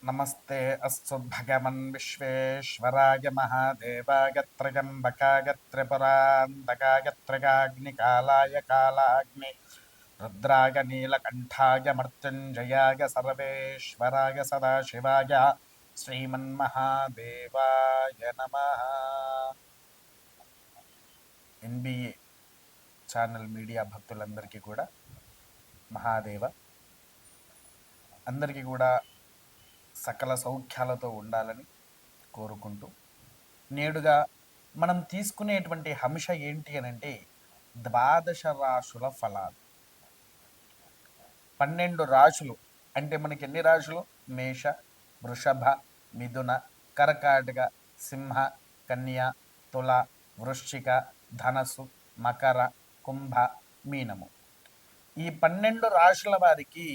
नमस्ते अस्तु भगवन् विश्वेश्वराय महादेवाय त्र्यम्बकाय त्रिपुरान्तकाय त्रिकाग्निकालाय कालाग्नि रुद्राय नीलकण्ठाय मृत्युञ्जयाय सर्वेश्वराय सदाशिवाय श्रीमन्महादेवाय नमः। ఎన్బిఏ ఛానల్ మీడియా భక్తులందరికీ కూడా మహాదేవ అందరికీ కూడా సకల సౌఖ్యాలతో ఉండాలని కోరుకుంటూ నేడుగా మనం తీసుకునేటువంటి అంశ ఏంటి అని అంటే ద్వాదశ రాశుల ఫలాలు. 12 రాశులు అంటే మనకి ఎన్ని రాశులు? మేష, వృషభ, మిథున, కర్కాటక, సింహ, కన్య, తుల, వృశ్చిక, ధనస్సు, మకర, కుంభ, మీనము. ఈ 12 రాశుల వారికి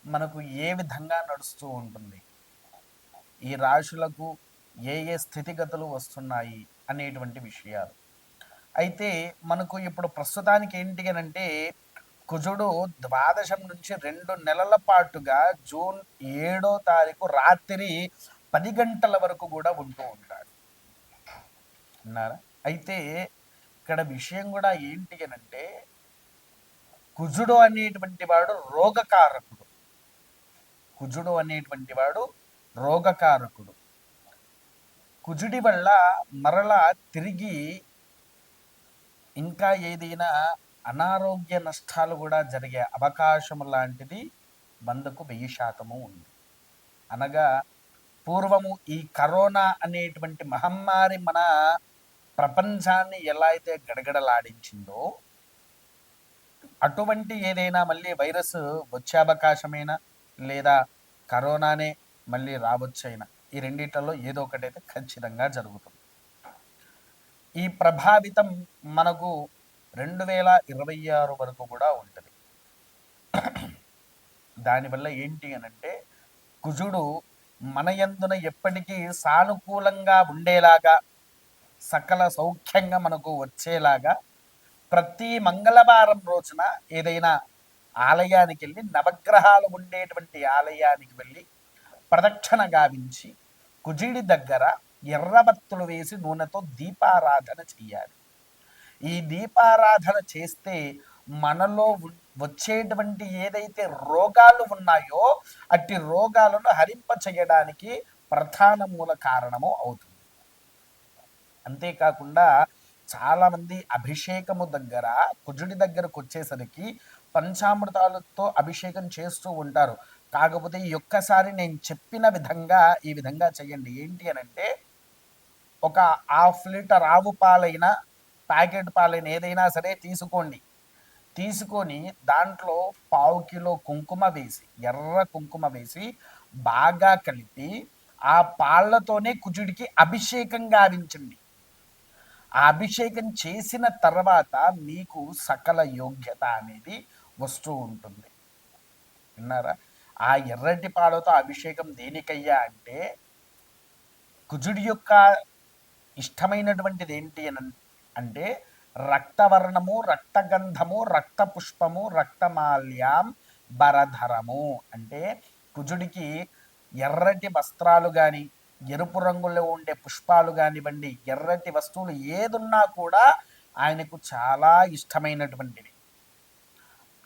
మనకు ఏ విధంగా నడుస్తూ ఉంటుంది, ఈ రాశులకు ఏ ఏ స్థితిగతులు వస్తున్నాయి అనేటువంటి విషయాలు. అయితే మనకు ఇప్పుడు ప్రస్తుతానికి ఏంటి అని అంటే కుజుడు ద్వాదశం నుంచి 2 నెలల పాటుగా జూన్ 7వ తారీఖు రాత్రి 10 గంటల వరకు కూడా ఉంటూ ఉంటాడు అన్నారా. అయితే ఇక్కడ విషయం కూడా ఏంటి అని అంటే కుజుడు అనేటువంటి వాడు రోగకారకుడు. కుజుడు అనేటువంటి వాడు రోగకారకుడు. కుజుడి వల్ల మరలా తిరిగి ఇంకా ఏదైనా అనారోగ్య నష్టాలు కూడా జరిగే అవకాశం లాంటిది 100కు 1000% ఉంది. అనగా పూర్వము ఈ కరోనా అనేటువంటి మహమ్మారి మన ప్రపంచాన్ని ఎలా అయితే గడగడలాడించిందో అటువంటి ఏదైనా మళ్ళీ వైరస్ వచ్చే అవకాశమైనా లేదా కరోనానే మళ్ళీ రావచ్చైనా ఈ రెండిట్లలో ఏదో ఒకటైతే ఖచ్చితంగా జరుగుతుంది. ఈ ప్రభావితం మనకు 2026 వరకు కూడా ఉంటుంది. దానివల్ల ఏంటి అనంటే కుజుడు మన యందున ఎప్పటికీ సానుకూలంగా ఉండేలాగా సకల సౌఖ్యంగా మనకు వచ్చేలాగా ప్రతి మంగళవారం రోజున ఏదైనా ఆలయానికి వెళ్ళి నవగ్రహాలు ఉండేటువంటి ఆలయానికి వెళ్ళి ప్రదక్షిణ గావించి కుజుడి దగ్గర ఎర్రబత్తులు వేసి నూనెతో దీపారాధన చెయ్యాలి. ఈ దీపారాధన చేస్తే మనలో వచ్చేటువంటి ఏదైతే రోగాలు ఉన్నాయో అట్టి రోగాలను హరింప చేయడానికి ప్రధాన మూల కారణము అవుతుంది. అంతేకాకుండా చాలామంది అభిషేకము దగ్గర కుజుడి దగ్గరకు వచ్చేసరికి పంచామృతాలతో అభిషేకం చేస్తూ ఉంటారు. కాకపోతే ఈ ఒక్కసారి నేను చెప్పిన విధంగా ఈ విధంగా చేయండి. ఏంటి అనంటే ఒక 1/2 లీటర్ ఆవు పాలైనా ప్యాకెట్ పాలైనా ఏదైనా సరే తీసుకోండి. తీసుకొని దాంట్లో 1/2 కిలో కుంకుమ వేసి ఎర్ర కుంకుమ వేసి బాగా కలిపి ఆ పాళ్లతోనే కుజుడికి అభిషేకం గావించండి. ఆ అభిషేకం చేసిన తర్వాత మీకు సకల యోగ్యత అనేది వస్తూ ఉంటుంది. విన్నారా? ఆ ఎర్రటి పాలతో అభిషేకం దేనికయ్యా అంటే కుజుడి యొక్క ఇష్టమైనటువంటిది ఏంటి అని అంటే రక్తవర్ణము, రక్తగంధము, రక్తపుష్పము, రక్తమాల్యం, బరధరము. అంటే కుజుడికి ఎర్రటి వస్త్రాలు కానీ ఎరుపు రంగులో ఉండే పుష్పాలు కానివ్వండి, ఎర్రటి వస్తువులు ఏదున్నా కూడా ఆయనకు చాలా ఇష్టమైనటువంటివి.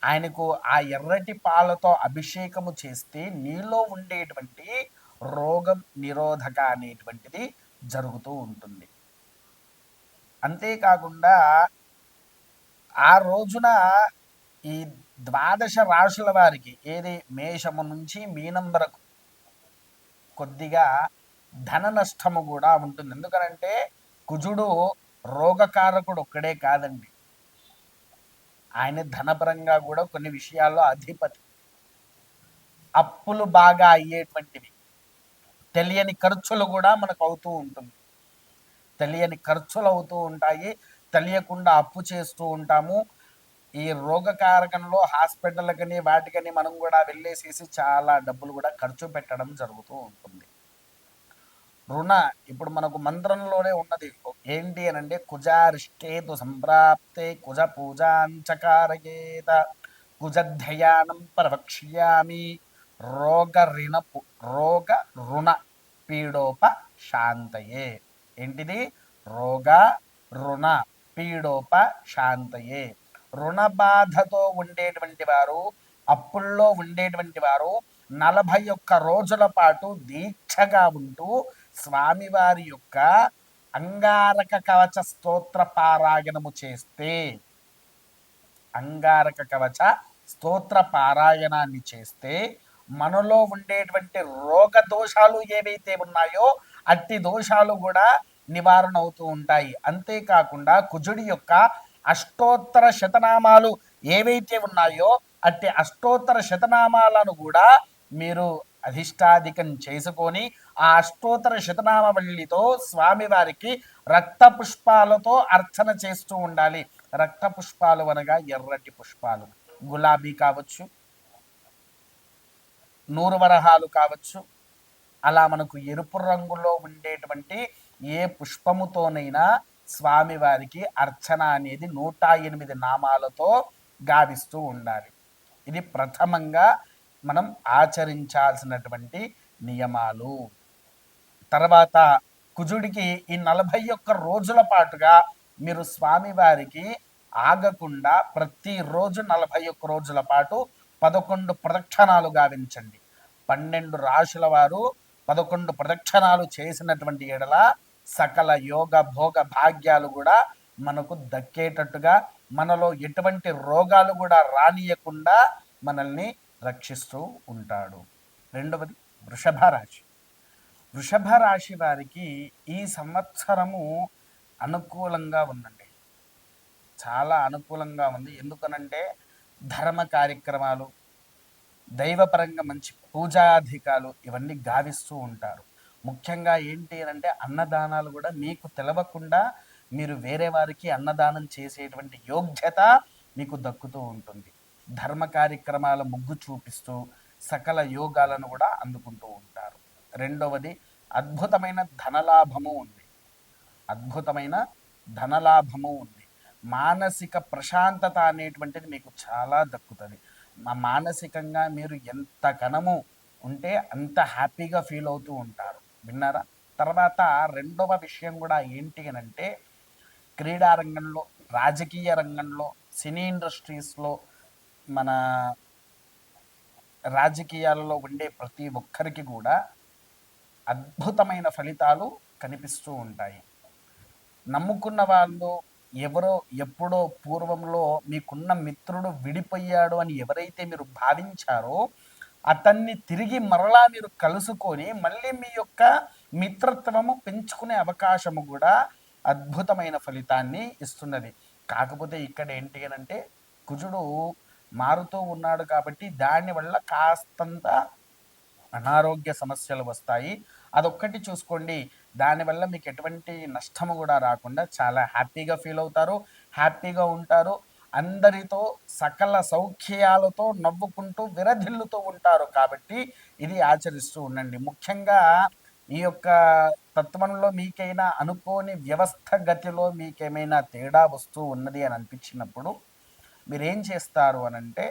ఆయనకు ఆ ఎర్రటి పాలతో అభిషేకము చేస్తే నీలో ఉండేటువంటి రోగం నిరోధక అనేటువంటిది జరుగుతూ ఉంటుంది. అంతేకాకుండా ఆ రోజున ఈ ద్వాదశ రాశుల వారికి ఏది మేషము నుంచి మీనం వరకు కొద్దిగా ధన నష్టము కూడా ఉంటుంది. ఎందుకనంటే కుజుడు రోగకారకుడు ఒక్కడే కాదండి, ఆయన ధనపరంగా కూడా కొన్ని విషయాల్లో అధిపతి. అప్పులు బాగా అయ్యేటువంటివి, తెలియని ఖర్చులు కూడా మనకు అవుతూ ఉంటుంది. తెలియని ఖర్చులు అవుతూ ఉంటాయి, తెలియకుండా అప్పు చేస్తూ ఉంటాము. ఈ రోగకారకంలో హాస్పిటల్కని వాటికని మనం కూడా వెళ్ళేసేసి చాలా డబ్బులు కూడా ఖర్చు పెట్టడం జరుగుతూ ఉంటుంది. రుణ ఇప్పుడు మనకు మంత్రంలోనే ఉన్నది ఏంటి అని అంటే కుజారిష్టేతు సంప్రాప్తే కుజ పూజాంచకారయేత కుజధ్యానం ప్రవక్ష్యామి రోగ రిణ రోగ రుణ పీడోప శాంతయే. ఏంటిది? రోగ రుణ పీడోప శాంతయే. రుణ బాధతో ఉండేటువంటి వారు, అప్పుల్లో ఉండేటువంటి వారు 41 రోజుల పాటు దీక్షగా ఉంటూ స్వామివారి యొక్క అంగారక కవచ స్తోత్ర పారాయణము చేస్తే, అంగారక కవచ స్తోత్ర పారాయణాన్ని చేస్తే మనలో ఉండేటువంటి రోగ దోషాలు ఏవైతే ఉన్నాయో అట్టి దోషాలు కూడా నివారణ అవుతూ ఉంటాయి. అంతేకాకుండా కుజుడి యొక్క అష్టోత్తర శతనామాలు ఏవైతే ఉన్నాయో అట్టి అష్టోత్తర శతనామాలను కూడా మీరు అధిష్టాధికం చేసుకొని ఆ అష్టోత్తర శతనామవళితో స్వామివారికి రక్త పుష్పాలతో అర్చన చేస్తూ ఉండాలి. రక్త పుష్పాలు అనగా ఎర్రటి పుష్పాలు, గులాబీ కావచ్చు, నూరువరహాలు కావచ్చు, అలా మనకు ఎరుపు రంగులో ఉండేటువంటి ఏ పుష్పముతోనైనా స్వామివారికి అర్చన అనేది 108 నామాలతో గావిస్తూ ఉండాలి. ఇది ప్రథమంగా మనం ఆచరించాల్సినటువంటి నియమాలు. తర్వాత కుజుడికి ఈ 41 రోజుల పాటుగా మీరు స్వామివారికి ఆగకుండా ప్రతిరోజు 41 రోజుల పాటు 11 ప్రదక్షిణాలు గావించండి. 12 రాశుల వారు 11 ప్రదక్షిణాలు చేసినటువంటి ఎడల సకల యోగ భోగ భాగ్యాలు కూడా మనకు దక్కేటట్టుగా, మనలో ఎటువంటి రోగాలు కూడా రానియకుండా మనల్ని రక్షిస్తూ ఉంటాడు. రెండవది వృషభ రాశి. వృషభ రాశి వారికి ఈ సంవత్సరము అనుకూలంగా ఉందండి, చాలా అనుకూలంగా ఉంది. ఎందుకనంటే ధర్మ కార్యక్రమాలు, దైవపరంగా మంచి పూజాధికాలు ఇవన్నీ గావిస్తూ ఉంటారు. ముఖ్యంగా ఏంటి అంటే అన్నదానాలు కూడా మీకు తెలవకుండా మీరు వేరే వారికి అన్నదానం చేసేటువంటి యోగ్యత మీకు దక్కుతూ ఉంటుంది. ధర్మ కార్యక్రమాల ముగ్గు చూపిస్తూ సకల యోగాలను కూడా అందుకుంటూ ఉంటారు. రెండవది అద్భుతమైన ధనలాభము ఉంది, అద్భుతమైన ధనలాభము ఉంది. మానసిక ప్రశాంతత అనేటువంటిది మీకు చాలా దక్కుతుంది. మానసికంగా మీరు ఎంత కనము ఉంటే అంత హ్యాపీగా ఫీల్ అవుతూ ఉంటారు. విన్నారా? తర్వాత రెండవ విషయం కూడా ఏంటి అనంటే క్రీడా రంగంలో, రాజకీయ రంగంలో, సినీ ఇండస్ట్రీస్లో, మన రాజకీయాలలో ఉండే ప్రతి ఒక్కరికి కూడా అద్భుతమైన ఫలితాలు కనిపిస్తూ ఉంటాయి. నమ్ముకున్న వాళ్ళు ఎవరో ఎప్పుడో పూర్వంలో మీకున్న మిత్రుడు విడిపోయాడు అని ఎవరైతే మీరు భావించారో అతన్ని తిరిగి మరలా మీరు కలుసుకొని మళ్ళీ మీ యొక్క మిత్రత్వము పెంచుకునే అవకాశము కూడా అద్భుతమైన ఫలితాన్ని ఇస్తున్నది. కాకపోతే ఇక్కడ ఏంటి అంటే కుజుడు మారుతూ ఉన్నాడు కాబట్టి దానివల్ల కాస్తంత అనారోగ్య సమస్యలు వస్తాయి. అదొక్కటి చూసుకోండి. దానివల్ల మీకు ఎటువంటి నష్టము కూడా రాకుండా చాలా హ్యాపీగా ఫీల్ అవుతారు, హ్యాపీగా ఉంటారు. అందరితో సకల సౌఖ్యాలతో నవ్వుకుంటూ విరధిల్లుతూ ఉంటారు. కాబట్టి ఇది ఆచరిస్తూ ఉండండి. ముఖ్యంగా ఈ యొక్క తత్వంలో మీకైనా అనుకోని వ్యవస్థ గతిలో మీకేమైనా తేడా వస్తూ ఉన్నది అని అనిపించినప్పుడు మీరేం చేస్తారు అనంటే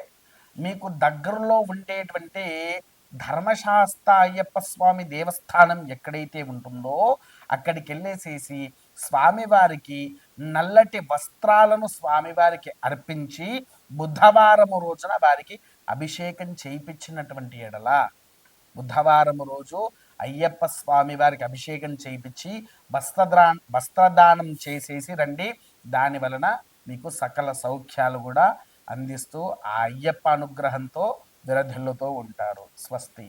మీకు దగ్గరలో ఉండేటువంటి ధర్మశాస్త్ర అయ్యప్ప స్వామి దేవస్థానం ఎక్కడైతే ఉంటుందో అక్కడికి వెళ్ళేసేసి స్వామివారికి నల్లటి వస్త్రాలను స్వామివారికి అర్పించి బుధవారము రోజున వారికి అభిషేకం చేయించినటువంటి ఎడల, బుధవారము రోజు అయ్యప్ప స్వామి వారికి అభిషేకం చేయించి వస్త్రదానం చేసేసి రండి. దాని వలన మీకు సకల సౌఖ్యాలు కూడా అందిస్తూ ఆ అయ్యప్ప అనుగ్రహంతో విరధిల్లుతూ ఉంటారు. స్వస్తి.